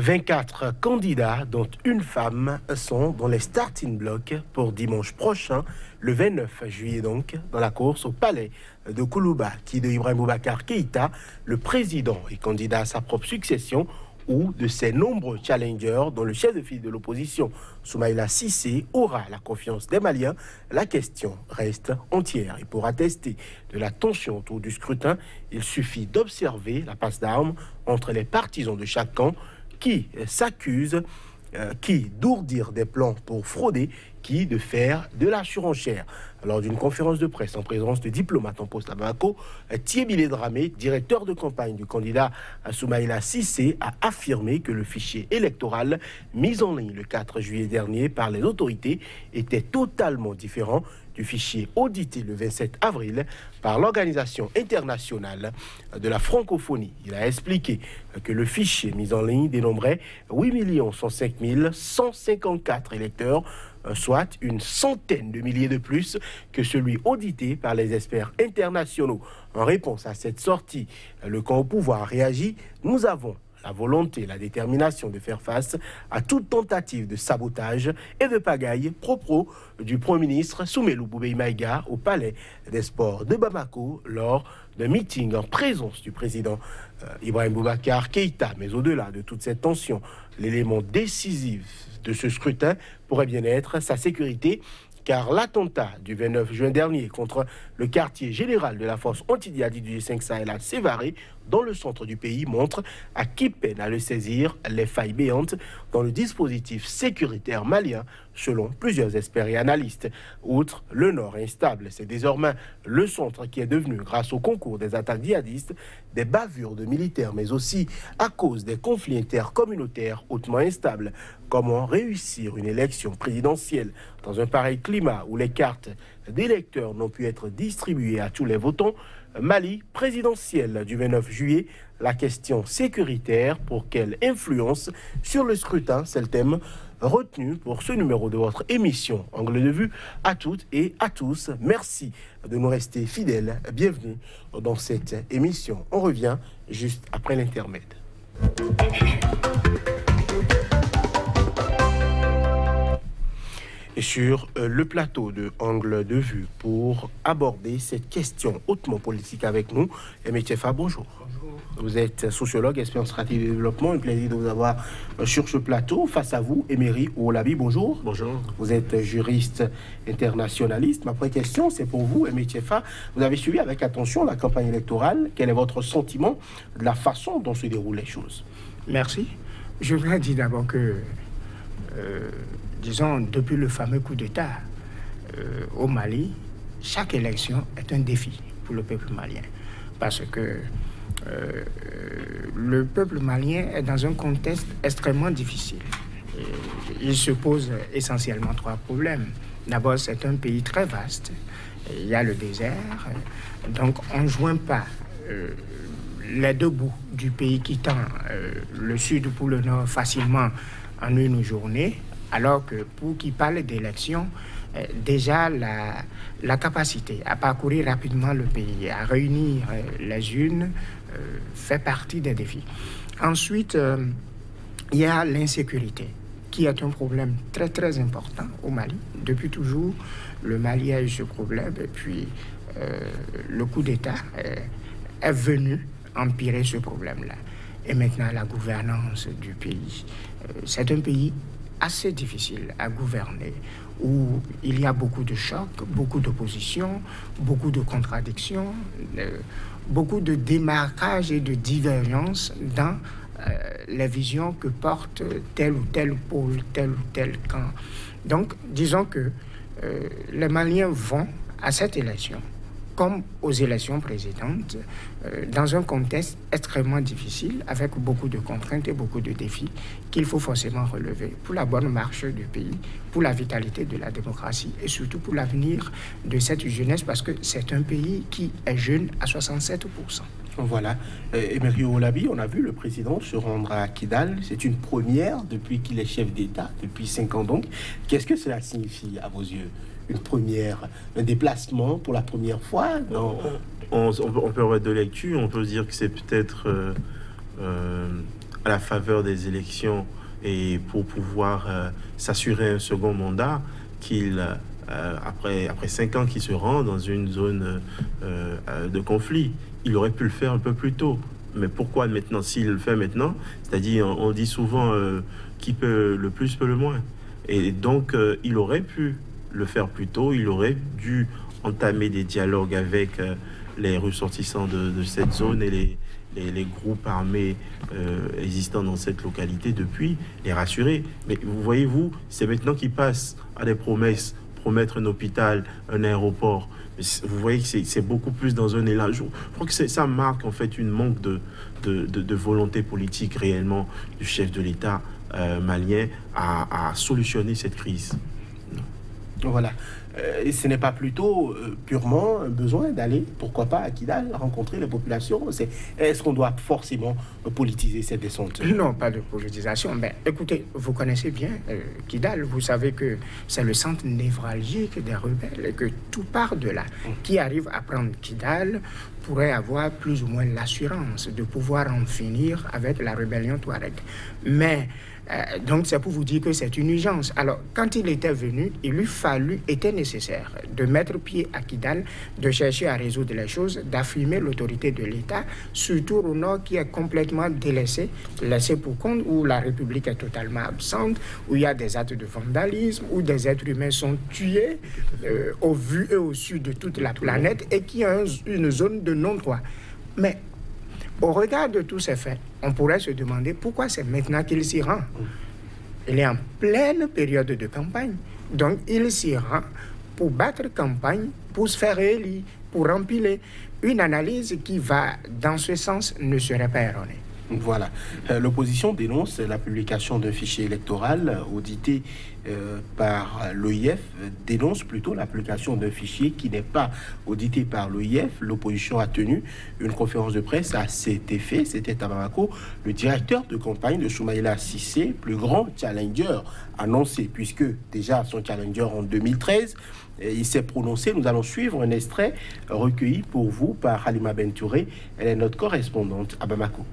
24 candidats, dont une femme, sont dans les starting blocks pour dimanche prochain, le 29 juillet donc, dans la course au palais de Koulouba, qui de Ibrahim Boubacar Keïta, le président et candidat à sa propre succession, ou de ses nombreux challengers dont le chef de file de l'opposition, Soumaïla Cissé, aura la confiance des Maliens. La question reste entière. Et pour attester de la tension autour du scrutin, il suffit d'observer la passe d'armes entre les partisans de chaque camp qui s'accusent, qui d'ourdir des plans pour frauder, qui de faire de la surenchère. Lors d'une conférence de presse en présence de diplomates en poste à Bamako, Thierry Dramé, directeur de campagne du candidat Soumaïla Cissé, a affirmé que le fichier électoral mis en ligne le 4 juillet dernier par les autorités était totalement différent du fichier audité le 27 avril par l'Organisation internationale de la francophonie. Il a expliqué que le fichier mis en ligne dénombrait 8 105 154 électeurs, soit une centaine de milliers de plus que celui audité par les experts internationaux. En réponse à cette sortie, le camp au pouvoir réagit. Nous avons la volonté, la détermination de faire face à toute tentative de sabotage et de pagaille, propos du Premier ministre Soumelou Boubèye Maïga au Palais des Sports de Bamako lors d'un meeting en présence du président Ibrahim Boubacar Keïta. Mais au-delà de toute cette tension, l'élément décisif de ce scrutin pourrait bien être sa sécurité, car l'attentat du 29 juin dernier contre le quartier général de la force anti-djihadiste du G5 Sahel à Sévaré, dans le centre du pays, montre à qui peine à le saisir les failles béantes dans le dispositif sécuritaire malien, selon plusieurs experts et analystes. Outre le nord instable, c'est désormais le centre qui est devenu, grâce au concours des attaques djihadistes, des bavures de militaires, mais aussi à cause des conflits intercommunautaires hautement instables. Comment réussir une élection présidentielle dans un pareil climat où les cartes d'électeurs n'ont pu être distribuées à tous les votants? Mali présidentielle du 29 juillet, la question sécuritaire, pour quelle influence sur le scrutin? C'est le thème retenu pour ce numéro de votre émission Angle de vue. À toutes et à tous, merci de nous rester fidèles. Bienvenue dans cette émission. On revient juste après l'intermède. Et sur le plateau de Angle de vue pour aborder cette question hautement politique avec nous, Aimé Tchefa, bonjour. Bonjour. Vous êtes sociologue, expert en stratégie de développement. Un plaisir de vous avoir sur ce plateau. Face à vous, Emery Ouolabi, bonjour. Bonjour. Vous êtes juriste internationaliste. Ma première question, c'est pour vous, Aimé Tchefa. Vous avez suivi avec attention la campagne électorale. Quel est votre sentiment de la façon dont se déroulent les choses? Merci. Je voudrais dire d'abord que disons, depuis le fameux coup d'État au Mali, chaque élection est un défi pour le peuple malien. Parce que le peuple malien est dans un contexte extrêmement difficile. Il se pose essentiellement trois problèmes. D'abord, c'est un pays très vaste. Il y a le désert. Donc, on ne joint pas les deux bouts du pays qui tend le sud pour le nord facilement en une journée. Alors que pour qui parle d'élection, déjà la capacité à parcourir rapidement le pays, à réunir les urnes, fait partie des défis. Ensuite, il y a l'insécurité, qui est un problème très très important au Mali. Depuis toujours, le Mali a eu ce problème, et puis le coup d'État est venu empirer ce problème-là. Et maintenant, la gouvernance du pays. C'est un pays assez difficile à gouverner, où il y a beaucoup de chocs, beaucoup d'opposition, beaucoup de contradictions, beaucoup de démarquages et de divergences dans les visions que porte tel ou tel pôle, tel ou tel camp. Donc, disons que les Maliens vont à cette élection, comme aux élections précédentes, dans un contexte extrêmement difficile, avec beaucoup de contraintes et beaucoup de défis qu'il faut forcément relever pour la bonne marche du pays, pour la vitalité de la démocratie et surtout pour l'avenir de cette jeunesse, parce que c'est un pays qui est jeune à 67%. Voilà. Emery Ouolabi, on a vu le président se rendre à Kidal. C'est une première depuis qu'il est chef d'État, depuis 5 ans donc. Qu'est-ce que cela signifie à vos yeux? Une première, un déplacement pour la première fois? Non. On peut avoir deux lectures. On peut dire que c'est peut-être à la faveur des élections et pour pouvoir s'assurer un second mandat, qu'il, après 5 ans, qu'il se rend dans une zone de conflit. Il aurait pu le faire un peu plus tôt. Mais pourquoi maintenant? S'il le fait maintenant, c'est-à-dire, on dit souvent qui peut le plus peut le moins. Et donc, il aurait pu le faire plus tôt. Il aurait dû entamer des dialogues avec les ressortissants de cette zone et les groupes armés existants dans cette localité depuis, les rassurer. Mais vous voyez-vous, c'est maintenant qu'ils passent à des promesses, promettre un hôpital, un aéroport. Vous voyez que c'est beaucoup plus dans un élan. Je crois que ça marque en fait une manque de volonté politique réellement du chef de l'État malien à solutionner cette crise. Voilà. Et ce n'est pas plutôt purement un besoin d'aller, pourquoi pas, à Kidal, rencontrer les populations? Est-ce qu'on doit forcément politiser cette descente? Non, pas de politisation. Mais écoutez, vous connaissez bien Kidal. Vous savez que c'est le centre névralgique des rebelles et que tout part de là. Qui arrive à prendre Kidal pourrait avoir plus ou moins l'assurance de pouvoir en finir avec la rébellion Touareg. Mais donc c'est pour vous dire que c'est une urgence. Alors quand il était venu, il lui était nécessaire de mettre pied à Kidal, de chercher à résoudre les choses, d'affirmer l'autorité de l'État, surtout au nord qui est complètement délaissé, laissé pour compte, où la République est totalement absente, où il y a des actes de vandalisme, où des êtres humains sont tués au vu et au su de toute la planète et qui a une zone de non-droit. Mais au regard de tous ces faits, on pourrait se demander pourquoi c'est maintenant qu'il s'y rend. Il est en pleine période de campagne. Donc, il s'y rend pour battre campagne, pour se faire élire, pour empiler. Une analyse qui va dans ce sens ne serait pas erronée. Voilà. L'opposition dénonce la publication d'un fichier électoral audité par l'OIF, dénonce plutôt la publication d'un fichier qui n'est pas audité par l'OIF. L'opposition a tenu une conférence de presse à cet effet. C'était à Bamako. Le directeur de campagne de Soumaïla Cissé, plus grand challenger annoncé, puisque déjà son challenger en 2013, il s'est prononcé. Nous allons suivre un extrait recueilli pour vous par Halima Bentouré. Elle est notre correspondante à Bamako.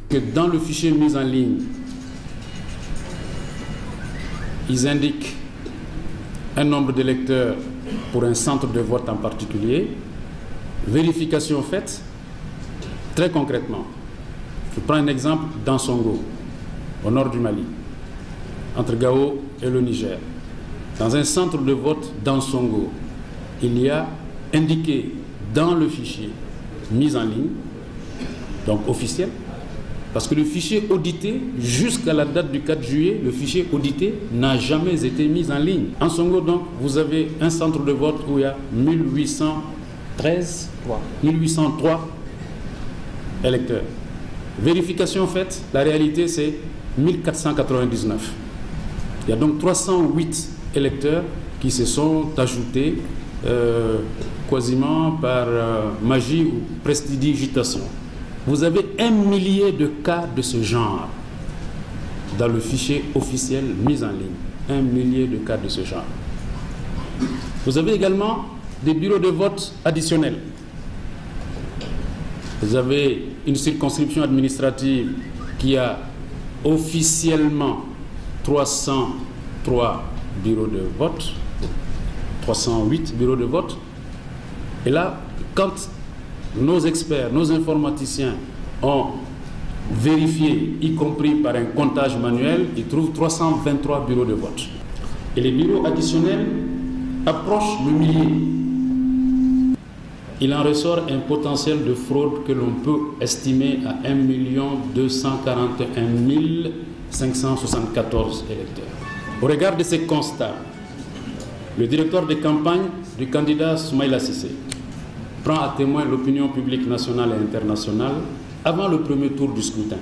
Que dans le fichier mis en ligne, ils indiquent un nombre d'électeurs pour un centre de vote en particulier. Vérification faite, très concrètement. Je prends un exemple dans Songo, au nord du Mali, entre Gao et le Niger. Dans un centre de vote dans Songo, il y a indiqué dans le fichier mis en ligne, donc officiel, parce que le fichier audité, jusqu'à la date du 4 juillet, le fichier audité n'a jamais été mis en ligne. En Songo, donc, vous avez un centre de vote où il y a 1803 électeurs. Vérification faite, la réalité c'est 1499. Il y a donc 308 électeurs qui se sont ajoutés quasiment par magie ou prestidigitation. Vous avez 1 millier de cas de ce genre dans le fichier officiel mis en ligne. 1 millier de cas de ce genre. Vous avez également des bureaux de vote additionnels. Vous avez une circonscription administrative qui a officiellement 303 bureaux de vote, 308 bureaux de vote. Et là, quand nos experts, nos informaticiens ont vérifié, y compris par un comptage manuel, ils trouvent 323 bureaux de vote. Et les bureaux additionnels approchent le millier. Il en ressort un potentiel de fraude que l'on peut estimer à 1 241 574 électeurs. Au regard de ces constats, le directeur de campagne du candidat Soumaïla Cissé prend à témoin l'opinion publique nationale et internationale avant le premier tour du scrutin.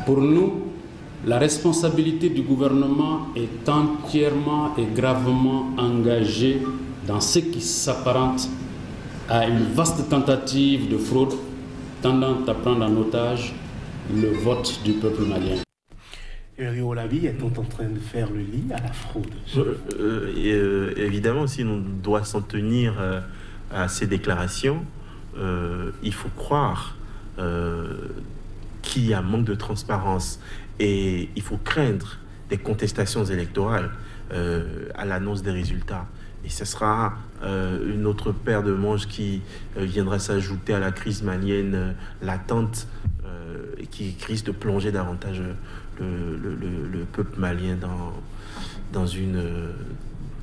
Pour nous, la responsabilité du gouvernement est entièrement et gravement engagée dans ce qui s'apparente à une vaste tentative de fraude tendant à prendre en otage le vote du peuple malien. Rio Olabi, est-on en train de faire le lit à la fraude? Évidemment, si l'on doit s'en tenir à ces déclarations, il faut croire qu'il y a un manque de transparence et il faut craindre des contestations électorales à l'annonce des résultats. Et ce sera une autre paire de manches qui viendra s'ajouter à la crise malienne latente et qui risque de plonger davantage le peuple malien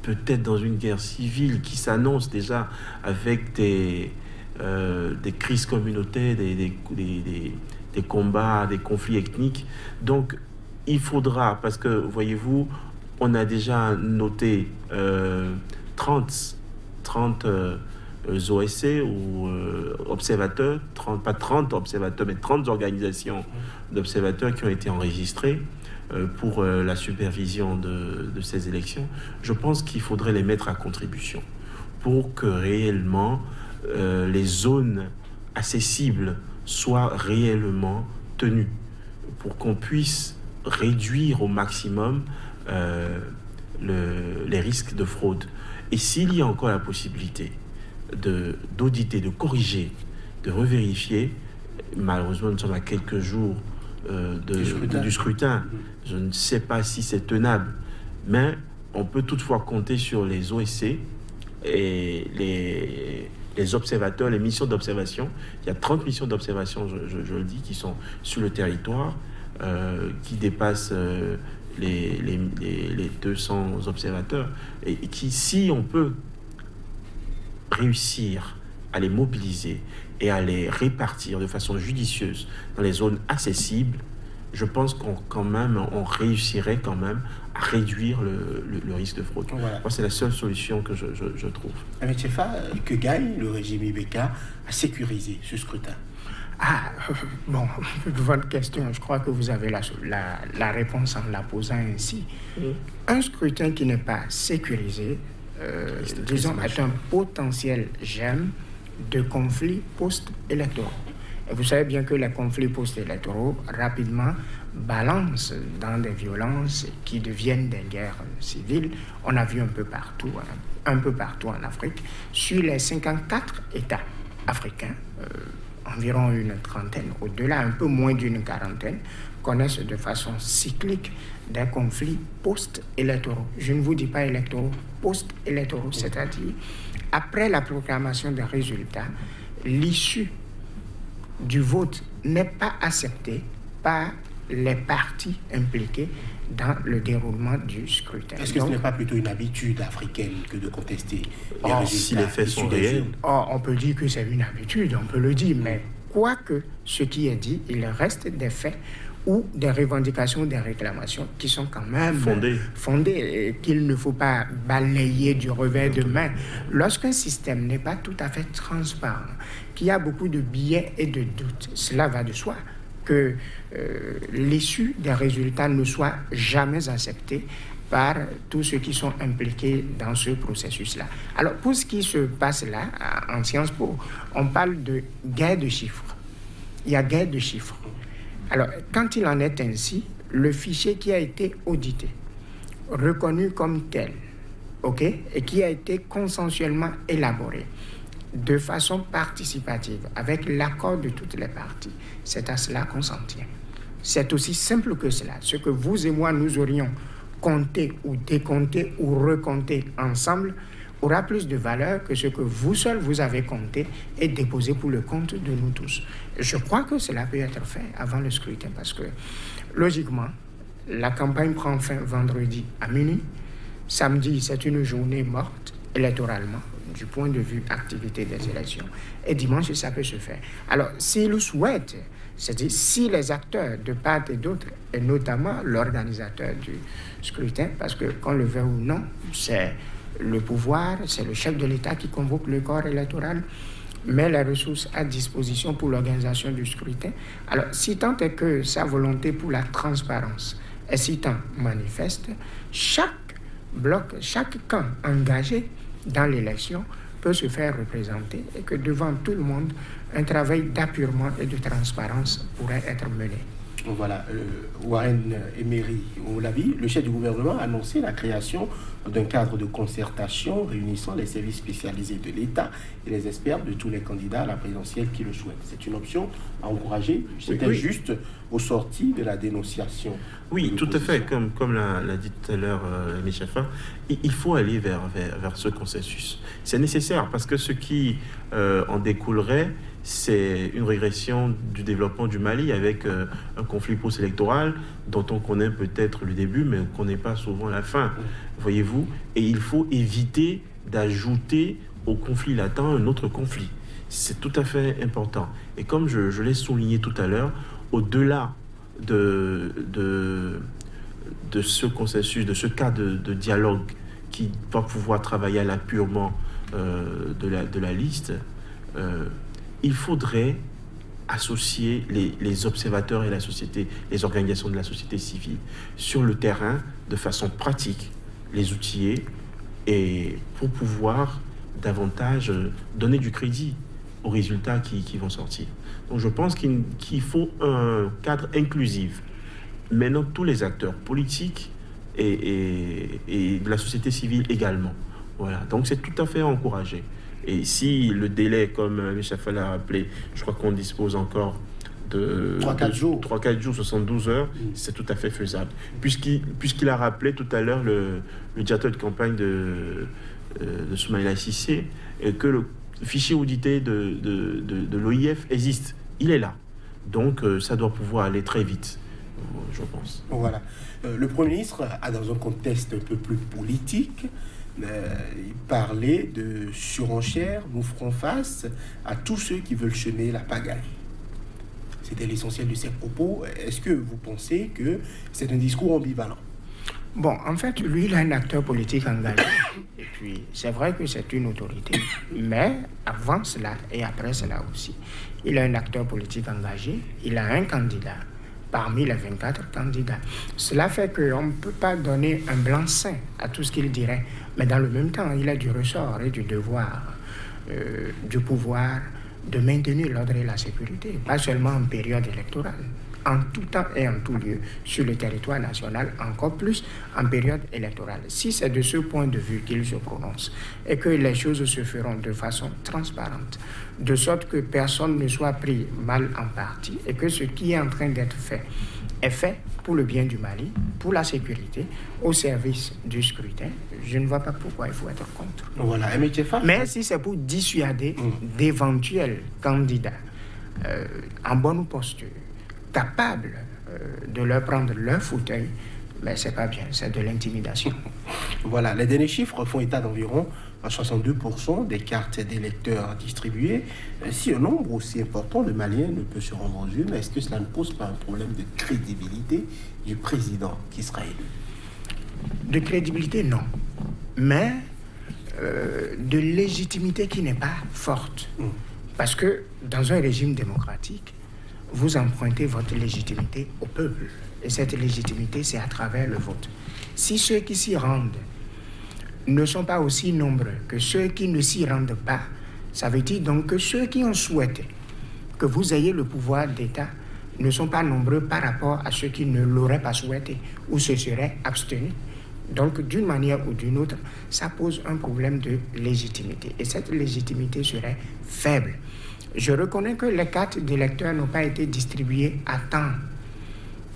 peut-être dans une guerre civile qui s'annonce déjà avec des crises communautaires, des combats, des conflits ethniques. Donc, il faudra, parce que, voyez-vous, on a déjà noté 30 OSC ou observateurs, pas 30 observateurs, mais 30 organisations d'observateurs qui ont été enregistrées pour la supervision de ces élections. Je pense qu'il faudrait les mettre à contribution pour que réellement les zones accessibles soient réellement tenues, pour qu'on puisse réduire au maximum les risques de fraude. Et s'il y a encore la possibilité d'auditer, de corriger, de revérifier, malheureusement nous sommes à quelques jours du scrutin. Je ne sais pas si c'est tenable, mais on peut toutefois compter sur les OSC et les observateurs, les missions d'observation. Il y a 30 missions d'observation, je le dis, qui sont sur le territoire, qui dépassent les 200 observateurs, et qui, si on peut réussir à les mobiliser et à les répartir de façon judicieuse dans les zones accessibles, je pense qu'on réussirait quand même à réduire le risque de fraude. Voilà. Moi, c'est la seule solution que je trouve. Avec Tchefa, que gagne le régime Ibeka à sécuriser ce scrutin? Bon, votre question, je crois que vous avez la réponse en la posant ainsi. Un scrutin qui n'est pas sécurisé, disons, est un potentiel germe de conflits post-électoraux. Et vous savez bien que les conflits post-électoraux rapidement balancent dans des violences qui deviennent des guerres civiles. On a vu un peu partout en Afrique. Sur les 54 États africains, environ une trentaine, au-delà, un peu moins d'une quarantaine, connaissent de façon cyclique des conflits post-électoraux. Je ne vous dis pas électoraux, post-électoraux, c'est-à-dire après la proclamation des résultats, l'issue du vote n'est pas acceptée par les partis impliqués dans le déroulement du scrutin. Est-ce que ce n'est pas plutôt une habitude africaine que de contester les résultats? Si les faits sont réels. On peut dire que c'est une habitude, on peut le dire, mais quoique ce qui est dit, il reste des faits ou des revendications, des réclamations qui sont quand même fondées et qu'il ne faut pas balayer du revers de main. Lorsqu'un système n'est pas tout à fait transparent, qu'il y a beaucoup de biais et de doutes, cela va de soi que l'issue des résultats ne soit jamais acceptée par tous ceux qui sont impliqués dans ce processus-là. Alors, pour ce qui se passe là, en Sciences Po, on parle de guerre de chiffres. Il y a guerre de chiffres. Alors, quand il en est ainsi, le fichier qui a été audité, reconnu comme tel, et qui a été consensuellement élaboré de façon participative, avec l'accord de toutes les parties, c'est à cela qu'on s'en tient. C'est aussi simple que cela. Ce que vous et moi, nous aurions compté ou décompté ou recompté ensemble aura plus de valeur que ce que vous seul vous avez compté et déposé pour le compte de nous tous. Je crois que cela peut être fait avant le scrutin parce que, logiquement, la campagne prend fin vendredi à minuit. Samedi, c'est une journée morte électoralement du point de vue activité des élections. Et dimanche, ça peut se faire. Alors, s'ils souhaitent, c'est-à-dire si les acteurs de part et d'autre, et notamment l'organisateur du scrutin, parce que qu'on le veuille ou non, c'est le pouvoir, c'est le chef de l'État qui convoque le corps électoral, met les ressources à disposition pour l'organisation du scrutin. Alors, si tant est que sa volonté pour la transparence est si tant manifeste, chaque bloc, chaque camp engagé dans l'élection peut se faire représenter et que devant tout le monde, un travail d'appurement et de transparence pourrait être mené. Voilà, Warren Emery Olavi, le chef du gouvernement, a annoncé la création d'un cadre de concertation réunissant les services spécialisés de l'État et les experts de tous les candidats à la présidentielle qui le souhaitent. C'est une option à encourager. C'était juste au sorti de la dénonciation. Oui, tout à fait. Comme l'a dit tout à l'heure Michel Fa, il faut aller vers ce consensus. C'est nécessaire parce que ce qui en découlerait, c'est une régression du développement du Mali avec un conflit post-électoral dont on connaît peut-être le début, mais on ne connaît pas souvent la fin, voyez-vous. Et il faut éviter d'ajouter au conflit latent un autre conflit. C'est tout à fait important. Et comme je l'ai souligné tout à l'heure, au-delà de ce consensus, de ce cas de dialogue qui va pouvoir travailler à l'appurement de la liste, il faudrait associer les observateurs et la société, les organisations de la société civile sur le terrain de façon pratique, les outiller et pour pouvoir davantage donner du crédit aux résultats qui vont sortir. Donc je pense qu'il faut un cadre inclusif. Maintenant, tous les acteurs politiques et de la société civile également. Voilà. Donc c'est tout à fait encouragé. Et si le délai, comme Michel Fall l'a rappelé, je crois qu'on dispose encore de 3-4 jours. 3-4 jours, 72 heures, c'est tout à fait faisable. Puisqu'il a rappelé tout à l'heure le directeur de campagne de Soumaïla Cissé, que le fichier audité de l'OIF existe. Il est là. Donc ça doit pouvoir aller très vite, je pense. Voilà. Le Premier ministre a, dans un contexte un peu plus politique, il parlait de surenchère. Nous ferons face à tous ceux qui veulent semer la pagaille. C'était l'essentiel de ses propos. Est-ce que vous pensez que c'est un discours ambivalent? Bon, en fait, lui, il est un acteur politique engagé. Et puis, c'est vrai que c'est une autorité. Mais avant cela et après cela aussi, il est un acteur politique engagé. Il a un candidat parmi les 24 candidats. Cela fait qu'on ne peut pas donner un blanc-seing à tout ce qu'il dirait. Mais dans le même temps, il a du ressort et du devoir, du pouvoir de maintenir l'ordre et la sécurité, pas seulement en période électorale, en tout temps et en tout lieu, sur le territoire national, encore plus en période électorale. Si c'est de ce point de vue qu'il se prononce et que les choses se feront de façon transparente, de sorte que personne ne soit pris mal en partie et que ce qui est en train d'être fait est fait pour le bien du Mali, pour la sécurité, au service du scrutin, je ne vois pas pourquoi il faut être contre. Voilà. Mais si c'est pour dissuader d'éventuels candidats en bonne posture, capables de leur prendre leur fauteuil, mais c'est pas bien, c'est de l'intimidation. Voilà, les derniers chiffres font état d'environ 62% des cartes d'électeurs distribuées. Si un nombre aussi important de Maliens ne peut se rendre aux urnes, est-ce que cela ne pose pas un problème de crédibilité du président qui sera élu? De crédibilité, non. Mais de légitimité qui n'est pas forte. Parce que dans un régime démocratique, vous empruntez votre légitimité au peuple. Et cette légitimité, c'est à travers le vote. Si ceux qui s'y rendent ne sont pas aussi nombreux que ceux qui ne s'y rendent pas, ça veut dire donc que ceux qui ont souhaité que vous ayez le pouvoir d'État ne sont pas nombreux par rapport à ceux qui ne l'auraient pas souhaité ou se seraient abstenus. Donc, d'une manière ou d'une autre, ça pose un problème de légitimité. Et cette légitimité serait faible. Je reconnais que les cartes d'électeurs n'ont pas été distribuées à temps.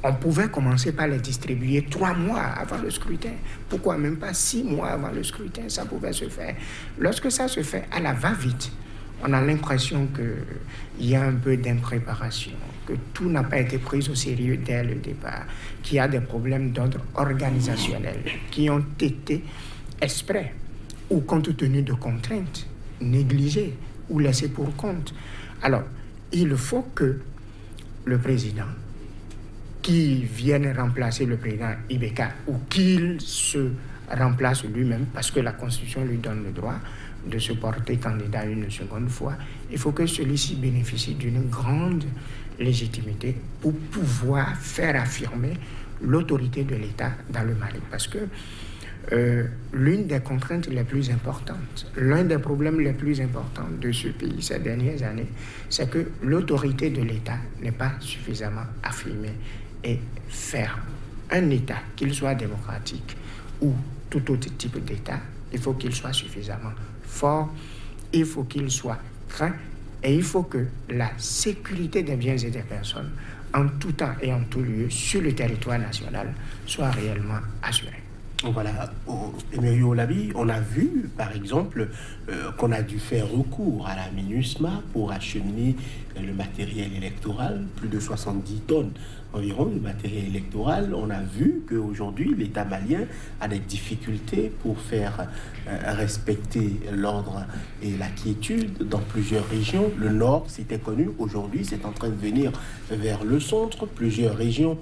On pouvait commencer par les distribuer 3 mois avant le scrutin. Pourquoi même pas 6 mois avant le scrutin? Ça pouvait se faire. Lorsque ça se fait à la va-vite, on a l'impression qu'il y a un peu d'impréparation, que tout n'a pas été pris au sérieux dès le départ, qu'il y a des problèmes d'ordre organisationnel qui ont été exprès ou compte tenu de contraintes négligées ou laissées pour compte. Alors, il faut que le président qui vienne remplacer le président Ibeka ou qu'il se remplace lui-même, parce que la Constitution lui donne le droit de se porter candidat une seconde fois, il faut que celui-ci bénéficie d'une grande légitimité pour pouvoir faire affirmer l'autorité de l'État dans le Mali. Parce que l'une des contraintes les plus importantes, l'un des problèmes les plus importants de ce pays ces dernières années, c'est que l'autorité de l'État n'est pas suffisamment affirmée et ferme. Un État, qu'il soit démocratique ou tout autre type d'État, il faut qu'il soit suffisamment fort, il faut qu'il soit craint et il faut que la sécurité des biens et des personnes, en tout temps et en tout lieu, sur le territoire national, soit réellement assurée. Voilà, Emery Olabi, on a vu par exemple qu'on a dû faire recours à la MINUSMA pour acheminer le matériel électoral, plus de 70 tonnes environ de matériel électoral. On a vu qu'aujourd'hui l'État malien a des difficultés pour faire respecter l'ordre et la quiétude dans plusieurs régions. Le nord, c'était connu, aujourd'hui c'est en train de venir vers le centre. Plusieurs régions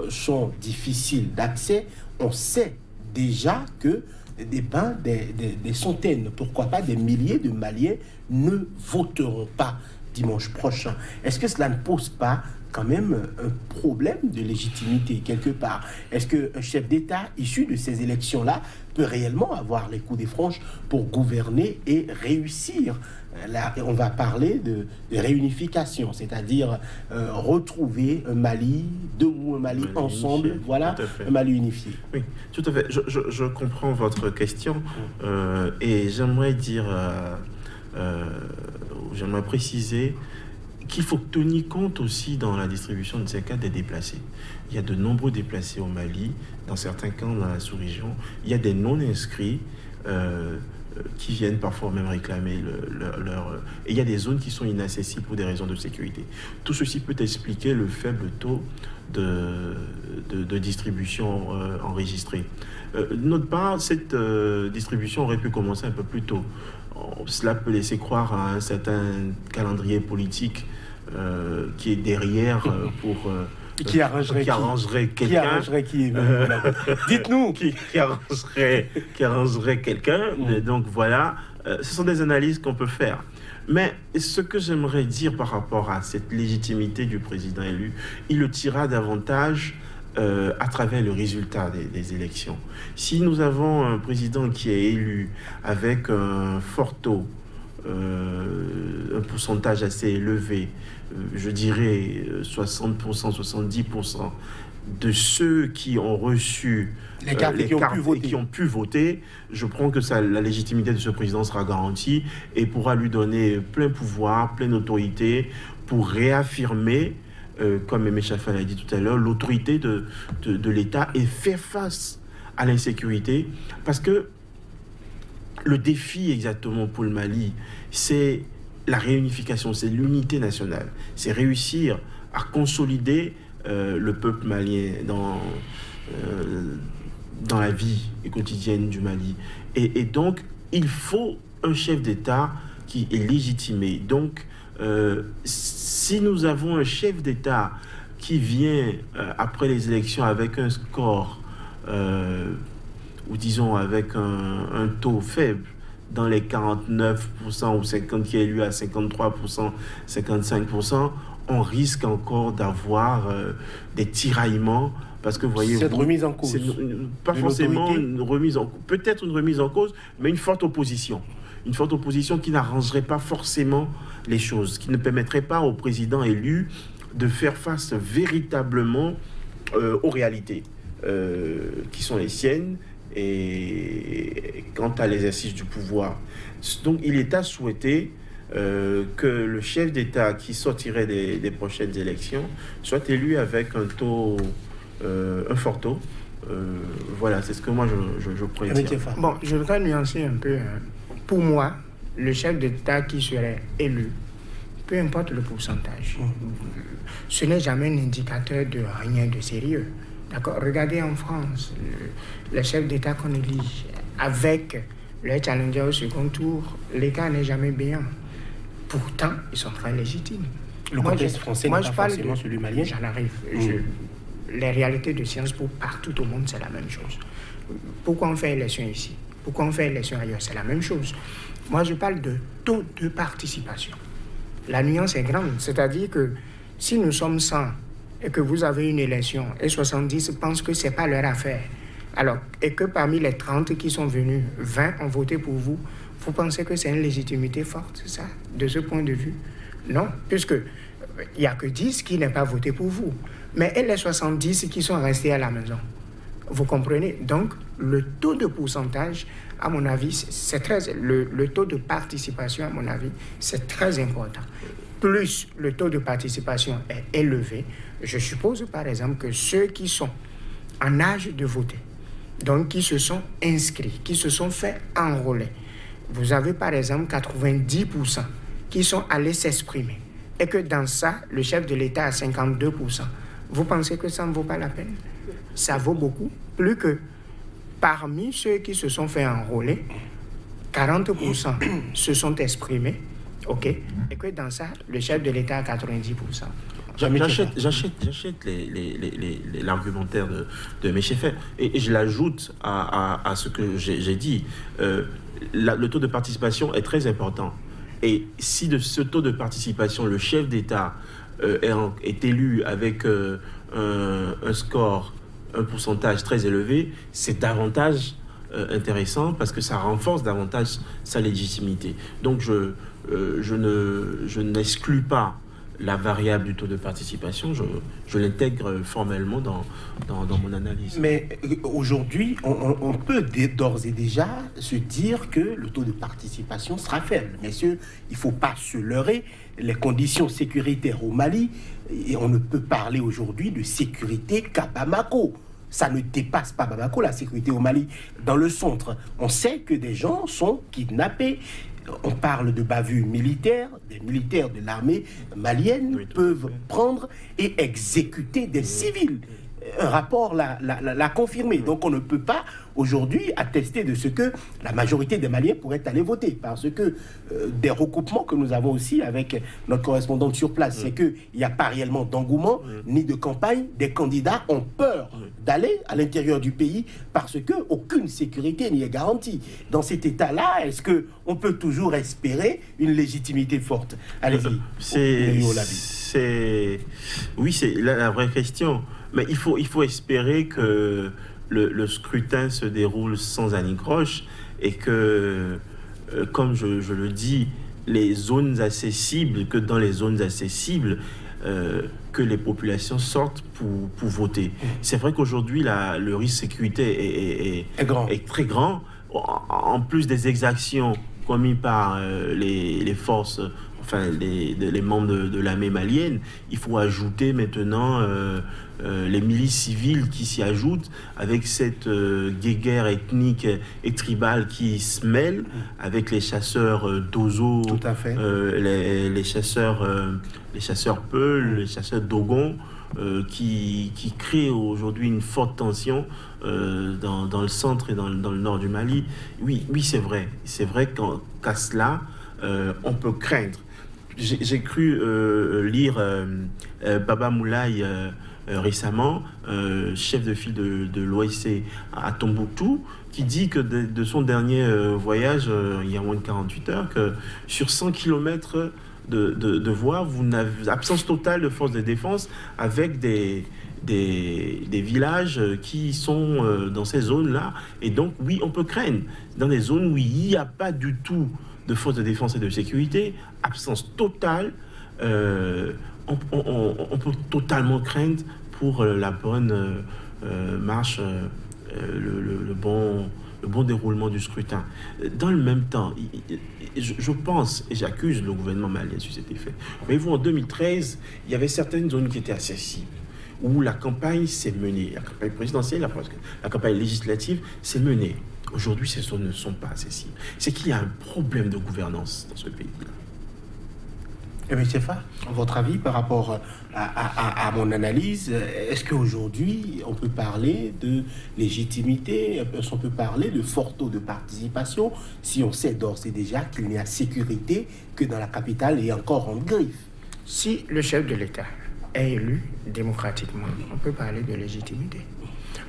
sont difficiles d'accès. On sait déjà que des centaines, pourquoi pas des milliers de Maliens ne voteront pas dimanche prochain. Est-ce que cela ne pose pas quand même un problème de légitimité quelque part? Est-ce qu'un chef d'État issu de ces élections-là peut réellement avoir les coups des franches pour gouverner et réussir? Là, on va parler de réunification, c'est-à-dire retrouver un Mali, un Mali ensemble, unifié, voilà, un Mali unifié. Oui, tout à fait. Je comprends votre question et j'aimerais dire, j'aimerais préciser qu'il faut tenir compte aussi dans la distribution de ces cas des déplacés. Il y a de nombreux déplacés au Mali, dans certains camps dans la sous-région. Il y a des non-inscrits qui viennent parfois même réclamer leur... Et il y a des zones qui sont inaccessibles pour des raisons de sécurité. Tout ceci peut expliquer le faible taux de distribution enregistrée. De notre part, cette distribution aurait pu commencer un peu plus tôt. Cela peut laisser croire à un certain calendrier politique qui est derrière pour... Qui arrangerait quelqu'un. Qui arrangerait qui dites-nous. Qui arrangerait quelqu'un. Donc voilà, ce sont des analyses qu'on peut faire. Mais ce que j'aimerais dire par rapport à cette légitimité du président élu, il le tirera davantage à travers le résultat des élections. Si nous avons un président qui est élu avec un fort taux, un pourcentage assez élevé, je dirais 60%, 70% de ceux qui ont reçu les cartes et qui ont pu voter, je prends que la légitimité de ce président sera garantie et pourra lui donner plein pouvoir, pleine autorité pour réaffirmer, comme Aimé Chafal l'a dit tout à l'heure, l'autorité de l'État et faire face à l'insécurité. Parce que le défi exactement pour le Mali, c'est la réunification, c'est l'unité nationale. C'est réussir à consolider le peuple malien dans la vie quotidienne du Mali. Et donc, il faut un chef d'État qui est légitimé. Donc, si nous avons un chef d'État qui vient après les élections avec un score, ou disons avec un taux faible, dans les 49% ou 50% qui est élu à 53%, 55%, on risque encore d'avoir des tiraillements parce que, voyez-vous... Cette remise en cause. Pas forcément une remise en cause, peut-être une remise en cause, mais une forte opposition. Une forte opposition qui n'arrangerait pas forcément les choses, qui ne permettrait pas au président élu de faire face véritablement aux réalités qui sont les siennes, et quant à l'exercice du pouvoir. Donc il est à souhaiter que le chef d'État qui sortirait des prochaines élections soit élu avec un fort taux. Voilà, c'est ce que moi je prétends. Bon, je voudrais nuancer un peu. Pour moi, le chef d'État qui serait élu, peu importe le pourcentage, ce n'est jamais un indicateur de rien de sérieux. D'accord. Regardez en France, les chefs d'État qu'on élit avec le challenger au second tour, l'écart n'est jamais béant. Pourtant, ils sont très légitimes. Le contexte français n'est pas forcément celui malien. J'en arrive. Les réalités de Sciences Po partout au monde, c'est la même chose. Pourquoi on fait élection ici? Pourquoi on fait élection ailleurs? C'est la même chose. Moi, je parle de taux de participation. La nuance est grande. C'est-à-dire que si nous sommes 100 et que vous avez une élection et 70 pensent que ce n'est pas leur affaire, Alors, et que parmi les 30 qui sont venus, 20 ont voté pour vous, vous pensez que c'est une légitimité forte, ça, de ce point de vue? Non, puisque il n'y a que 10 qui n'ont pas voté pour vous. Mais et les 70 qui sont restés à la maison? Vous comprenez? Donc, le taux de pourcentage, à mon avis, c'est très... Le taux de participation, à mon avis, c'est très important. Plus le taux de participation est élevé, je suppose, par exemple, que ceux qui sont en âge de voter, donc qui se sont inscrits, qui se sont fait enrôler, vous avez, par exemple, 90% qui sont allés s'exprimer. Et que dans ça, le chef de l'État a 52%. Vous pensez que ça ne vaut pas la peine? Ça vaut beaucoup, plus que parmi ceux qui se sont fait enrôler, 40% se sont exprimés, ok? Et que dans ça, le chef de l'État a 90%. J'achète l'argumentaire de mes chefs et je l'ajoute à ce que j'ai dit. Le taux de participation est très important. Et si de ce taux de participation, le chef d'État est élu avec un score, un pourcentage très élevé, c'est davantage intéressant parce que ça renforce davantage sa légitimité. Donc je n'exclus pas la variable du taux de participation, je l'intègre formellement dans mon analyse. Mais aujourd'hui, on peut d'ores et déjà se dire que le taux de participation sera faible. Messieurs, il ne faut pas se leurrer. Les conditions sécuritaires au Mali, et on ne peut parler aujourd'hui de sécurité qu'à Bamako. Ça ne dépasse pas Bamako, la sécurité au Mali. Dans le centre, on sait que des gens sont kidnappés. On parle de bavures militaires, des militaires de l'armée malienne peuvent prendre et exécuter des civils. Un rapport l'a confirmé. Donc on ne peut pas aujourd'hui attester de ce que la majorité des Maliens pourraient aller voter. Parce que des recoupements que nous avons aussi avec notre correspondante sur place, c'est qu'il n'y a pas réellement d'engouement ni de campagne. Des candidats ont peur d'aller à l'intérieur du pays parce qu'aucune sécurité n'y est garantie. Dans cet état-là, est-ce qu'on peut toujours espérer une légitimité forte? Allez-y. Oui, c'est la vraie question. Mais il faut espérer que le scrutin se déroule sans anicroche et que, comme je le dis, les zones accessibles, que dans les zones accessibles, que les populations sortent pour voter. C'est vrai qu'aujourd'hui, le risque sécurité est très grand. En plus des exactions commises par les forces, enfin les membres de l'armée malienne, il faut ajouter maintenant les milices civiles qui s'y ajoutent avec cette guéguerre ethnique et tribale qui se mêle avec les chasseurs d'Ozo, les chasseurs Peul, les chasseurs Dogon, qui créent aujourd'hui une forte tension dans le centre et dans le nord du Mali. Oui, c'est vrai. C'est vrai qu'à cela, on peut craindre. J'ai cru lire Baba Moulay récemment, chef de file de l'OIC à Tombouctou, qui dit que de son dernier voyage, il y a moins de 48 heures, que sur 100 km de voies, vous n'avez absence totale de forces de défense avec des villages qui sont dans ces zones-là. Et donc, oui, on peut craindre. Dans des zones où il n'y a pas du tout de forces de défense et de sécurité, absence totale, on peut totalement craindre pour la bonne marche, le bon déroulement du scrutin. Dans le même temps, je pense, et j'accuse le gouvernement malien sur cet effet, mais vous, en 2013, il y avait certaines zones qui étaient accessibles, où la campagne s'est menée, la campagne présidentielle, la campagne législative s'est menée. Aujourd'hui, ces zones ne sont pas accessibles. C'est qu'il y a un problème de gouvernance dans ce pays-là. Eh bien, Stéphane, votre avis par rapport à mon analyse, est-ce qu'aujourd'hui, on peut parler de légitimité, est-ce qu'on peut parler de fort taux de participation, si on sait d'ores et déjà qu'il n'y a sécurité que dans la capitale et encore en griffe? Si le chef de l'État est élu démocratiquement, on peut parler de légitimité.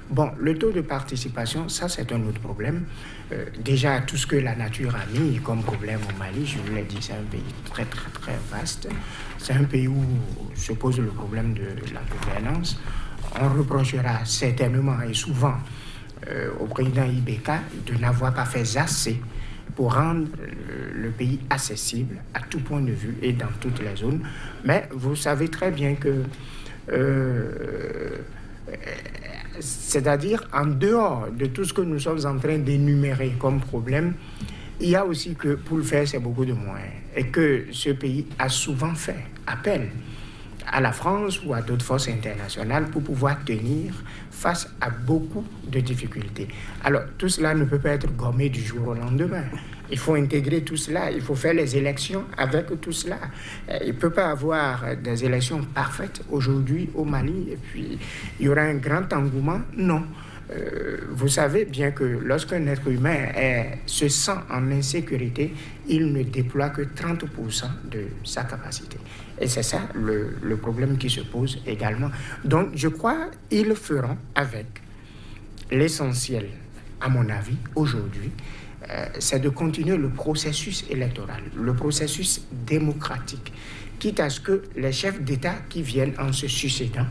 Bon, le taux de participation, ça c'est un autre problème. Déjà, tout ce que la nature a mis comme problème au Mali, je vous l'ai dit, c'est un pays très très très vaste. C'est un pays où se pose le problème de la gouvernance. On reprochera certainement et souvent au président Ibeka de n'avoir pas fait assez pour rendre le pays accessible à tout point de vue et dans toutes les zones. Mais vous savez très bien que, c'est-à-dire en dehors de tout ce que nous sommes en train d'énumérer comme problème, il y a aussi que pour le faire, c'est beaucoup de moyens. Et que ce pays a souvent fait appel à la France ou à d'autres forces internationales pour pouvoir tenir face à beaucoup de difficultés. Alors, tout cela ne peut pas être gommé du jour au lendemain. Il faut intégrer tout cela, il faut faire les élections avec tout cela. Il ne peut pas avoir des élections parfaites aujourd'hui au Mali et puis il y aura un grand engouement. Non. Vous savez bien que lorsqu'un être humain se sent en insécurité, il ne déploie que 30% de sa capacité. Et c'est ça le problème qui se pose également. Donc je crois qu'ils feront avec l'essentiel, à mon avis, aujourd'hui, c'est de continuer le processus électoral, le processus démocratique, quitte à ce que les chefs d'État qui viennent en se succédant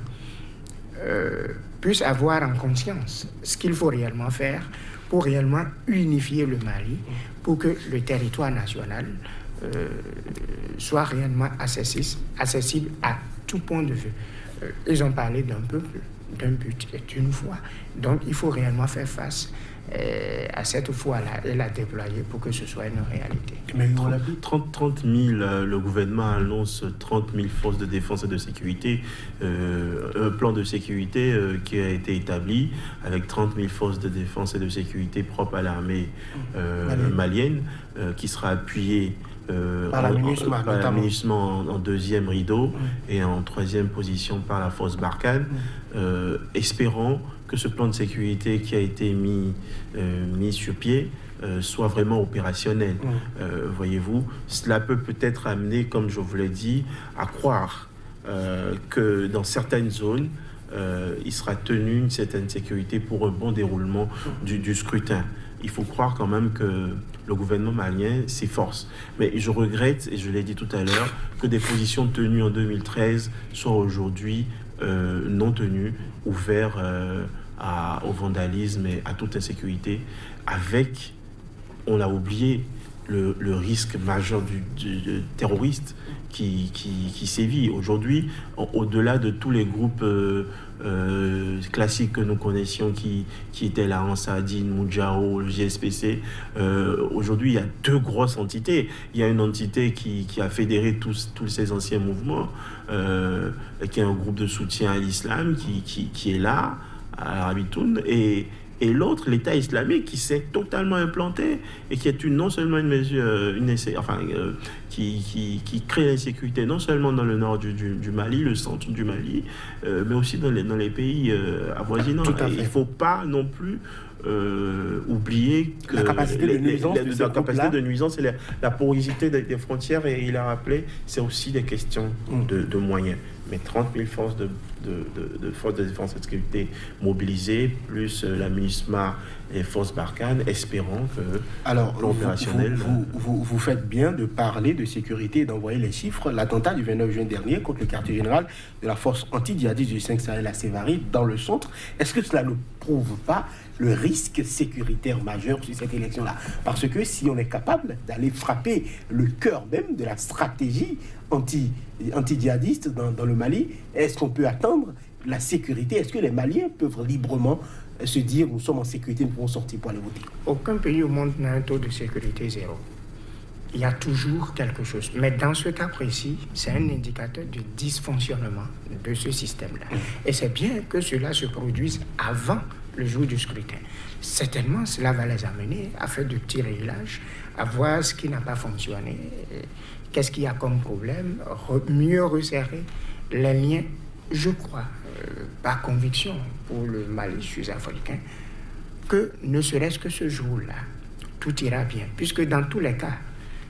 puissent avoir en conscience ce qu'il faut réellement faire pour réellement unifier le Mali, pour que le territoire national soit réellement accessible à tout point de vue. Ils ont parlé d'un peuple, d'un but et d'une foi. Donc il faut réellement faire face à cette foi-là et la déployer pour que ce soit une réalité. Mais 30 000, le gouvernement annonce 30 000 forces de défense et de sécurité, un plan de sécurité qui a été établi avec 30 000 forces de défense et de sécurité propres à l'armée malienne, qui sera appuyée par la MINUSMA en deuxième rideau et en troisième position par la force Barkhane. Espérons que ce plan de sécurité qui a été mis sur pied soit vraiment opérationnel. Voyez-vous, cela peut peut-être amener, comme je vous l'ai dit, à croire que dans certaines zones, il sera tenu une certaine sécurité pour un bon déroulement du scrutin. Il faut croire quand même que le gouvernement malien s'efforce. Mais je regrette, et je l'ai dit tout à l'heure, que des positions tenues en 2013 soient aujourd'hui non tenues, ouvertes au vandalisme et à toute insécurité, avec, on l'a oublié, le risque majeur du terroriste qui sévit. Aujourd'hui, au-delà de tous les groupes classiques que nous connaissions qui étaient la Ansadine, Moudjao, le GSPC, aujourd'hui il y a deux grosses entités. Il y a une entité qui a fédéré tous ces anciens mouvements, qui est un groupe de soutien à l'islam qui est là, à Rabitoun, et l'autre, l'État islamique, qui s'est totalement implanté et qui est non seulement une mesure, qui crée l'insécurité non seulement dans le nord du Mali, le centre du Mali, mais aussi dans les pays avoisinants. Il ne faut pas non plus oublier que la capacité de nuisance et la porosité des frontières, et il a rappelé, c'est aussi des questions de moyens. Mais 30 000 forces de forces de défense et de sécurité mobilisées, plus la MINUSMA et forces Barkhane, espérons que l'opérationnel... Vous faites bien de parler de sécurité et d'envoyer les chiffres. L'attentat du 29 juin dernier contre le quartier général de la force anti-djihadiste du 5 Sahel à Sévary, dans le centre, est-ce que cela ne prouve pas le risque sécuritaire majeur sur cette élection-là? Parce que si on est capable d'aller frapper le cœur même de la stratégie anti-djihadiste dans le Mali, est-ce qu'on peut attendre la sécurité? Est-ce que les Maliens peuvent librement se dire nous sommes en sécurité, nous pouvons sortir pour aller voter? Aucun pays au monde n'a un taux de sécurité zéro. Il y a toujours quelque chose. Mais dans ce cas précis, c'est un indicateur du dysfonctionnement de ce système-là. Et c'est bien que cela se produise avant le jour du scrutin. Certainement, cela va les amener à faire de petits réglages, à voir ce qui n'a pas fonctionné, qu'est-ce qu'il y a comme problème, mieux resserrer les liens. Je crois, par conviction pour le Mali sud-africain, que ne serait-ce que ce jour-là, tout ira bien. Puisque dans tous les cas,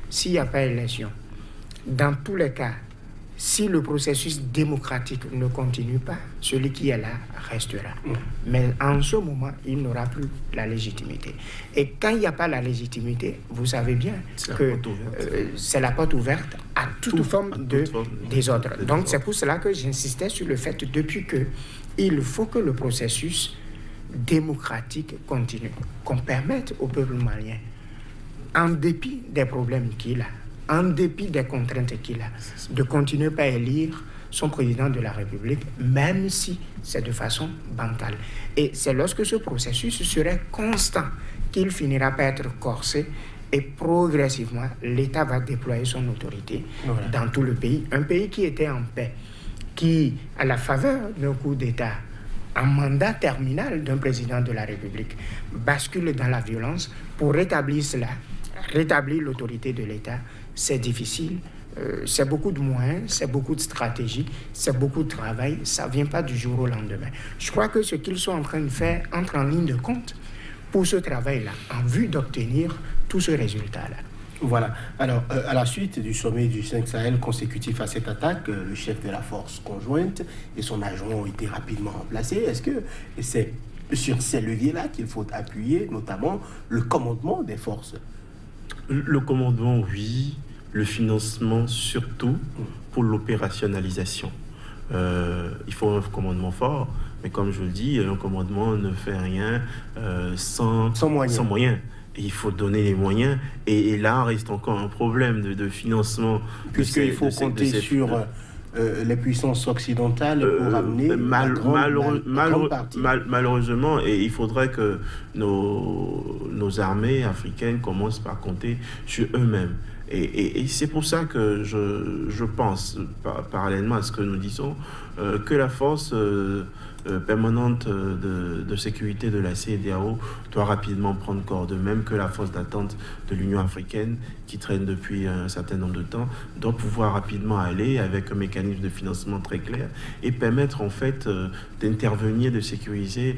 s'il n'y a pas élection, dans tous les cas, si le processus démocratique ne continue pas, celui qui est là restera. Mais en ce moment, il n'aura plus la légitimité. Et quand il n'y a pas la légitimité, vous savez bien que c'est la porte ouverte à toute forme de désordre. Donc c'est pour cela que j'insistais sur le fait depuis qu'il faut que le processus démocratique continue, qu'on permette au peuple malien, en dépit des problèmes qu'il a, en dépit des contraintes qu'il a, de continuer par élire son président de la République, même si c'est de façon bancale. Et c'est lorsque ce processus serait constant qu'il finira par être corsé et progressivement, l'État va déployer son autorité dans tout le pays. Un pays qui était en paix, qui, à la faveur d'un coup d'État, en mandat terminal d'un président de la République, bascule dans la violence pour rétablir cela, rétablir l'autorité de l'État, c'est difficile. C'est beaucoup de moyens, c'est beaucoup de stratégie, c'est beaucoup de travail. Ça ne vient pas du jour au lendemain. Je crois que ce qu'ils sont en train de faire entre en ligne de compte pour ce travail-là, en vue d'obtenir tout ce résultat-là. Voilà. Alors, à la suite du sommet du 5 Sahel consécutif à cette attaque, le chef de la force conjointe et son adjoint ont été rapidement remplacés. Est-ce que c'est sur ces leviers-là qu'il faut appuyer, notamment le commandement des forces? Le commandement, oui. Le financement, surtout pour l'opérationnalisation. Il faut un commandement fort, mais comme je le dis, un commandement ne fait rien sans moyens. Et il faut donner les moyens. Et là, reste encore un problème de financement. Puisqu'il faut compter sur les puissances occidentales pour amener malheureusement, et il faudrait que nos armées africaines commencent par compter sur eux-mêmes. Et c'est pour ça que je pense, parallèlement à ce que nous disons, que la force permanente de sécurité de la CEDEAO doit rapidement prendre corps, de même que la force d'attente de l'Union africaine, qui traîne depuis un certain nombre de temps, doit pouvoir rapidement aller avec un mécanisme de financement très clair et permettre en fait d'intervenir, de sécuriser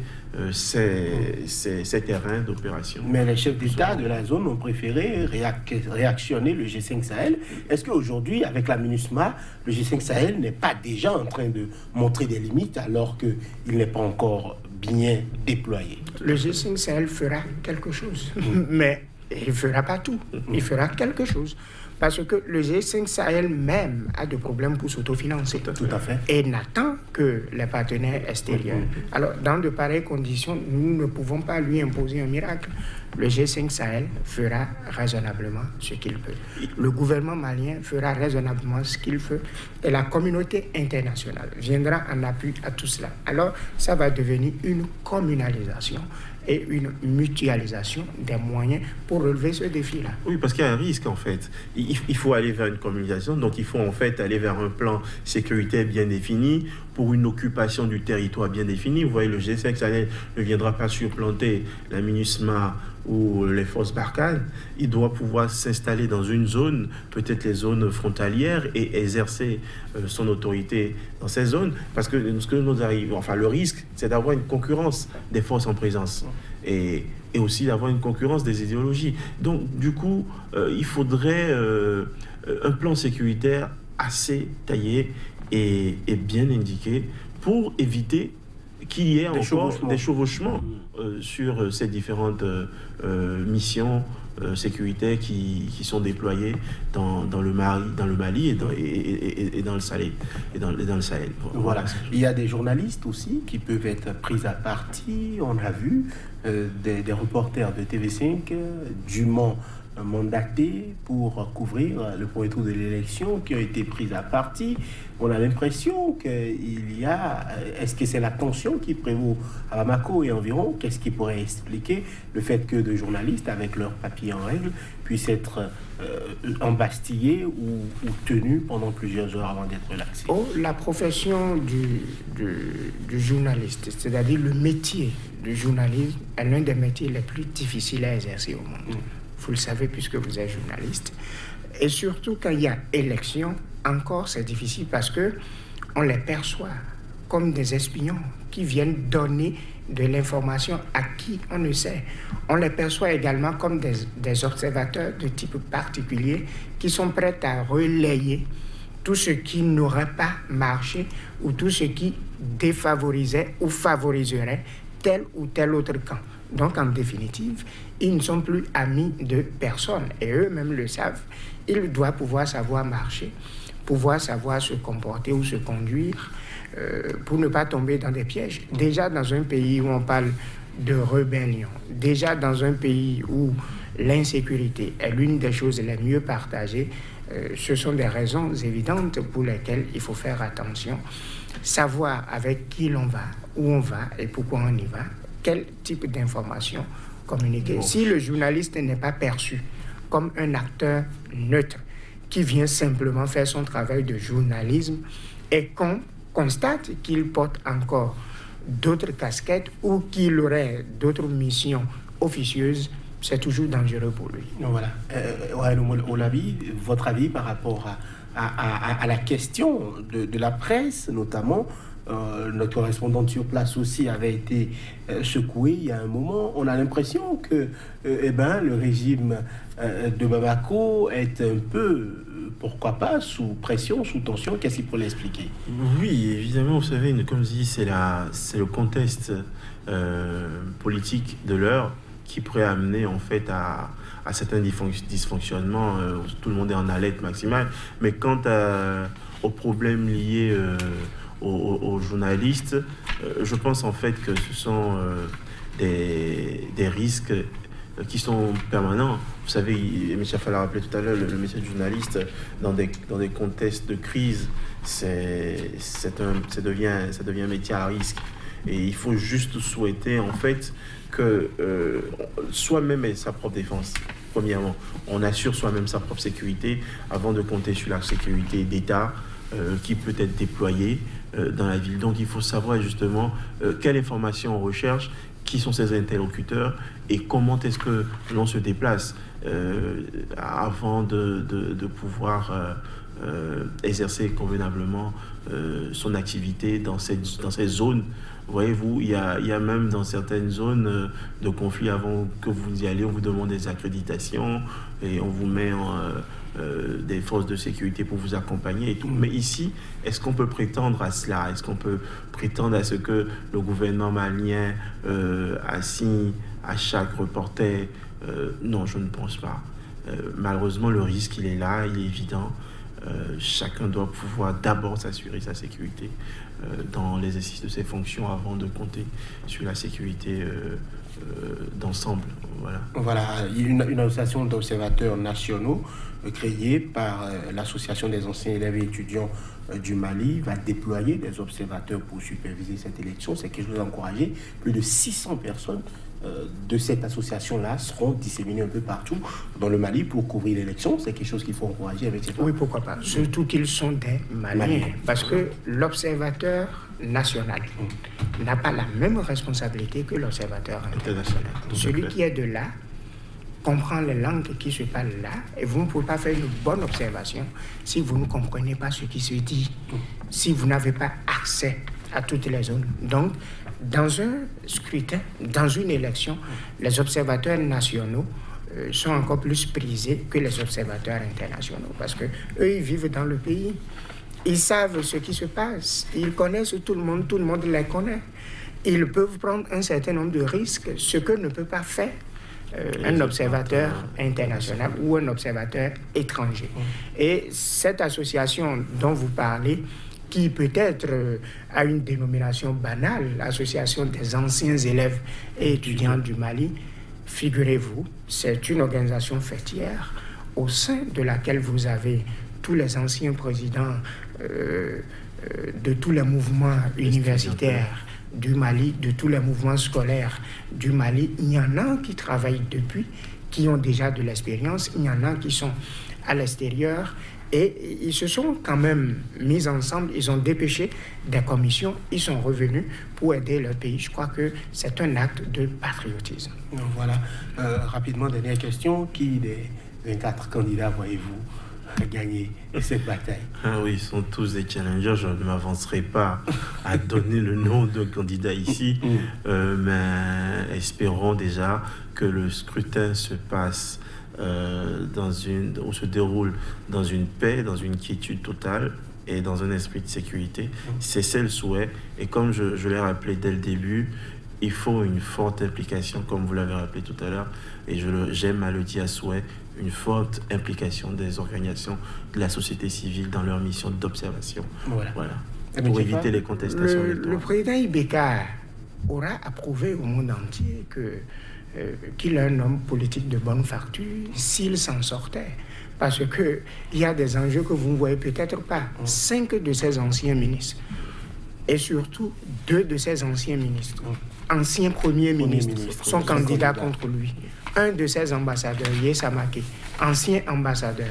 ces terrains d'opération. Mais les chefs d'État de la zone ont préféré réactionner le G5 Sahel. Est-ce qu'aujourd'hui, avec la MINUSMA, le G5 Sahel n'est pas déjà en train de montrer des limites alors qu'il n'est pas encore bien déployé? Le G5 Sahel fera quelque chose, mais il ne fera pas tout. Il fera quelque chose. Parce que le G5 Sahel même a des problèmes pour s'autofinancer. Tout à fait. Et n'attend que les partenaires extérieurs. Alors, dans de pareilles conditions, nous ne pouvons pas lui imposer un miracle. Le G5 Sahel fera raisonnablement ce qu'il peut. Le gouvernement malien fera raisonnablement ce qu'il veut. Et la communauté internationale viendra en appui à tout cela. Alors, ça va devenir une communalisation et une mutualisation des moyens pour relever ce défi-là. Oui, parce qu'il y a un risque, en fait. Il faut aller vers une communalisation, donc il faut en fait aller vers un plan sécuritaire bien défini pour une occupation du territoire bien définie. Vous voyez, le G5 Sahel ne viendra pas supplanter la MINUSMA ou les forces Barkhane. Il doit pouvoir s'installer dans une zone, peut-être les zones frontalières, et exercer son autorité dans ces zones, parce que ce que nous arrivons, enfin le risque, c'est d'avoir une concurrence des forces en présence et aussi d'avoir une concurrence des idéologies. Donc du coup, il faudrait un plan sécuritaire assez taillé et bien indiqué pour éviter qu'il y ait encore des chevauchements sur ces différentes missions sécuritaires qui sont déployées dans le Mali et dans le Sahel. Voilà. Il y a des journalistes aussi qui peuvent être pris à partie. On a vu des reporters de TV5 dûment mandatés pour couvrir le premier tour de l'élection qui ont été pris à partie. On a l'impression qu'il y a... Est-ce que c'est la tension qui prévaut à Bamako et environ? Qu'est-ce qui pourrait expliquer le fait que de journalistes avec leurs papiers en règle puissent être embastillés ou tenus pendant plusieurs heures avant d'être relaxés? La profession du journaliste, c'est-à-dire le métier du journalisme, est l'un des métiers les plus difficiles à exercer au monde. Vous le savez puisque vous êtes journaliste. Et surtout quand il y a élection, encore c'est difficile parce que on les perçoit comme des espions qui viennent donner de l'information à qui on ne sait. On les perçoit également comme des observateurs de type particulier qui sont prêts à relayer tout ce qui n'aurait pas marché ou tout ce qui défavorisait ou favoriserait tel ou tel autre camp. Donc, en définitive, ils ne sont plus amis de personne. Et eux-mêmes le savent. Ils doivent pouvoir savoir marcher, pouvoir savoir se comporter ou se conduire pour ne pas tomber dans des pièges. Déjà, dans un pays où on parle de rébellion. Déjà dans un pays où l'insécurité est l'une des choses les mieux partagées, ce sont des raisons évidentes pour lesquelles il faut faire attention, savoir avec qui l'on va, où on va et pourquoi on y va, quel type d'informations communiquer. Bon. Si le journaliste n'est pas perçu comme un acteur neutre qui vient simplement faire son travail de journalisme et qu'on constate qu'il porte encore d'autres casquettes ou qu'il aurait d'autres missions officieuses, c'est toujours dangereux pour lui. Voilà. Votre avis par rapport à la question de la presse, notamment, notre correspondante sur place aussi avait été secouée il y a un moment. On a l'impression que le régime de Bamako est un peu, pourquoi pas, sous pression, sous tension. Qu'est-ce qu'il faut l'expliquer? Oui, évidemment, vous savez, comme je dis, c'est le contexte politique de l'heure qui pourrait amener en fait à certains dysfonctionnements. Tout le monde est en alerte maximale. Mais quant aux problèmes liés aux journalistes, je pense en fait que ce sont des risques qui sont permanents. Vous savez, M. Fall l'a rappelé tout à l'heure, le métier de journaliste dans des contextes de crise, ça devient un métier à risque. Et il faut juste souhaiter en fait que soi-même ait sa propre défense. Premièrement, on assure soi-même sa propre sécurité avant de compter sur la sécurité d'État qui peut être déployée dans la ville. Donc il faut savoir justement quelle information on recherche, qui sont ses interlocuteurs et comment est-ce que l'on se déplace avant de pouvoir exercer convenablement son activité dans ces zones. Voyez-vous, il y a même dans certaines zones de conflit, avant que vous y allez, on vous demande des accréditations et on vous met des forces de sécurité pour vous accompagner et tout. Mais ici, est-ce qu'on peut prétendre à cela? Est-ce qu'on peut prétendre à ce que le gouvernement malien assigne à chaque reporter? Non, je ne pense pas. Malheureusement, le risque, il est là, il est évident. Chacun doit pouvoir d'abord s'assurer sa sécurité dans l'exercice de ses fonctions avant de compter sur la sécurité d'ensemble. Voilà, une association d'observateurs nationaux créée par l'association des anciens élèves et étudiants du Mali va déployer des observateurs pour superviser cette élection. C'est quelque chose d'encouragé. Plus de 600 personnes de cette association-là seront disséminées un peu partout dans le Mali pour couvrir l'élection. C'est quelque chose qu'il faut encourager avec ces gens. Oui, pourquoi pas. Surtout qu'ils sont des Maliens. Parce que l'observateur national n'a pas la même responsabilité que l'observateur international. Celui qui est de là comprend les langues qui se parlent là, et vous ne pouvez pas faire une bonne observation si vous ne comprenez pas ce qui se dit, si vous n'avez pas accès à toutes les zones. Donc, dans un scrutin, dans une élection, les observateurs nationaux sont encore plus prisés que les observateurs internationaux, parce que eux, ils vivent dans le pays, ils savent ce qui se passe, ils connaissent tout le monde les connaît. Ils peuvent prendre un certain nombre de risques, ce que ne peut pas faire un observateur international ou un observateur étranger. Et cette association dont vous parlez, qui peut-être a une dénomination banale, l'Association des anciens élèves et étudiants du Mali, figurez-vous, c'est une organisation fêtière au sein de laquelle vous avez tous les anciens présidents de tous les mouvements universitaires du Mali, de tous les mouvements scolaires du Mali. Il y en a qui travaillent depuis, qui ont déjà de l'expérience, il y en a qui sont à l'extérieur, et ils se sont quand même mis ensemble, ils ont dépêché des commissions, ils sont revenus pour aider leur pays. Je crois que c'est un acte de patriotisme. Voilà. Rapidement, dernière question. Qui des 24 candidats voyez-vous gagner cette bataille? Oui, ils sont tous des challengers. Je ne m'avancerai pas à donner le nom d'un candidat ici, mais espérons déjà que le scrutin se passe ou se déroule dans une paix, dans une quiétude totale et dans un esprit de sécurité. C'est le souhait. Et comme je l'ai rappelé dès le début, il faut une forte implication, comme vous l'avez rappelé tout à l'heure, et j'aime à le dire à souhait, une forte implication des organisations de la société civile dans leur mission d'observation. Voilà. Pour éviter les contestations électorales. Le président Ibeka aura à prouver au monde entier qu'il est un homme politique de bonne facture s'il s'en sortait. Parce qu'il y a des enjeux que vous ne voyez peut-être pas. 5 de ses anciens ministres, et surtout 2 de ses anciens ministres, anciens premiers ministres, sont candidats contre lui. Un de ses ambassadeurs, Yessa Maké, ancien ambassadeur,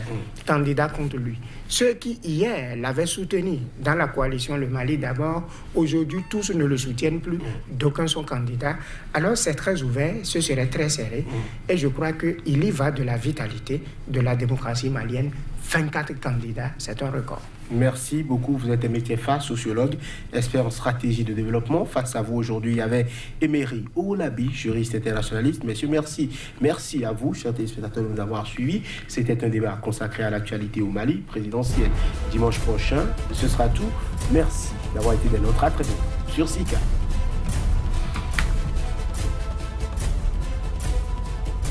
candidat contre lui. Ceux qui, hier, l'avaient soutenu dans la coalition Le Mali d'abord, aujourd'hui, tous ne le soutiennent plus. D'aucuns sont candidats. Alors, c'est très ouvert, ce serait très serré. Et je crois qu'il y va de la vitalité de la démocratie malienne. 24 candidats, c'est un record. Merci beaucoup. Vous êtes Aimé Tiefa, sociologue, expert en stratégie de développement. Face à vous aujourd'hui, il y avait Emery Oulabi, juriste internationaliste. Messieurs, merci. Merci à vous, chers téléspectateurs, de nous avoir suivis. C'était un débat consacré à l'actualité au Mali, présidentielle dimanche prochain. Ce sera tout. Merci d'avoir été des nôtres. À très bientôt sur SICA.